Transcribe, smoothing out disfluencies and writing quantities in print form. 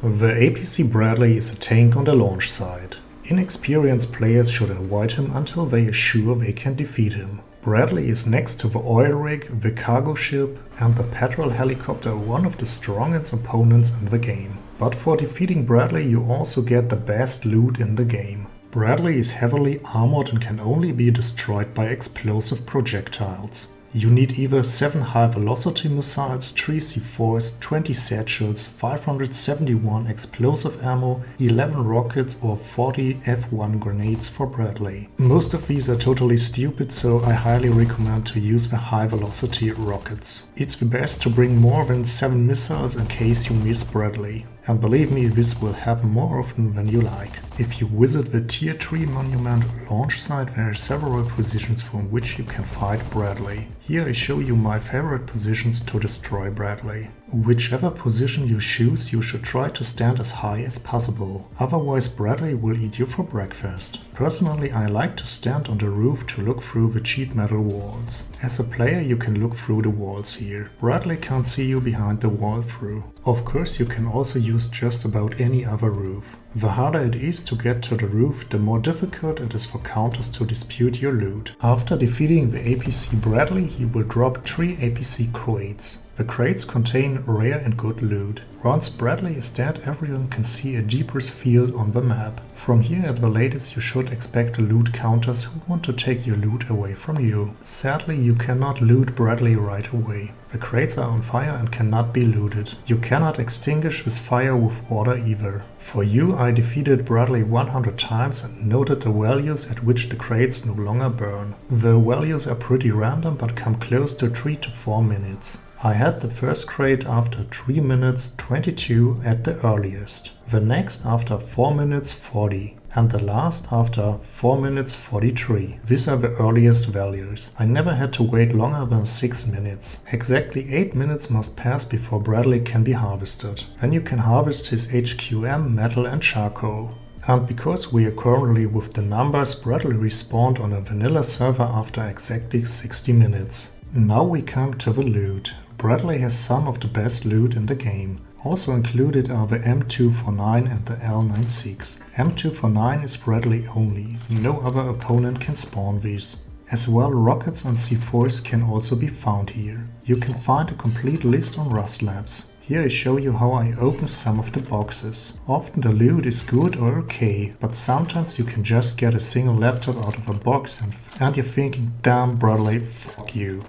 The APC Bradley is a tank on the launch side. Inexperienced players should avoid him until they are sure they can defeat him. Bradley is next to the oil rig, the cargo ship and the patrol helicopter one of the strongest opponents in the game. But for defeating Bradley you also get the best loot in the game. Bradley is heavily armored and can only be destroyed by explosive projectiles. You need either 7 high-velocity missiles, 3 C4s, 20 satchels, 571 explosive ammo, 11 rockets or 40 F1 grenades for Bradley. Most of these are totally stupid, so I highly recommend to use the high-velocity rockets. It's the best to bring more than 7 missiles in case you miss Bradley. And believe me, this will happen more often than you like. If you visit the Tier 3 Monument launch site, there are several positions from which you can fight Bradley. Here I show you my favorite positions to destroy Bradley. Whichever position you choose, you should try to stand as high as possible. Otherwise Bradley will eat you for breakfast. Personally, I like to stand on the roof to look through the sheet metal walls. As a player you can look through the walls here. Bradley can't see you behind the wall through. Of course you can also use just about any other roof. The harder it is to get to the roof, the more difficult it is for counters to dispute your loot. After defeating the APC Bradley, he will drop 3 APC Crates. The crates contain rare and good loot. Once Bradley is dead, everyone can see a Jeepers field on the map. From here at the latest you should expect loot counters who want to take your loot away from you. Sadly you cannot loot Bradley right away. The crates are on fire and cannot be looted. You cannot extinguish this fire with water either. For you, I defeated Bradley 100 times and noted the values at which the crates no longer burn. The values are pretty random but come close to 3 to 4 minutes. I had the first crate after 3 minutes 22 at the earliest, the next after 4 minutes 40 and the last after 4 minutes 43. These are the earliest values. I never had to wait longer than 6 minutes. Exactly 8 minutes must pass before Bradley can be harvested. Then you can harvest his HQM, metal and charcoal. And because we are currently with the numbers, Bradley respawned on a vanilla server after exactly 60 minutes. Now we come to the loot. Bradley has some of the best loot in the game. Also included are the M249 and the L96. M249 is Bradley only. No other opponent can spawn these. As well, rockets and C4s can also be found here. You can find a complete list on Rust Labs. Here I show you how I open some of the boxes. Often the loot is good or okay, but sometimes you can just get a single laptop out of a box and you're thinking, damn Bradley, fuck you.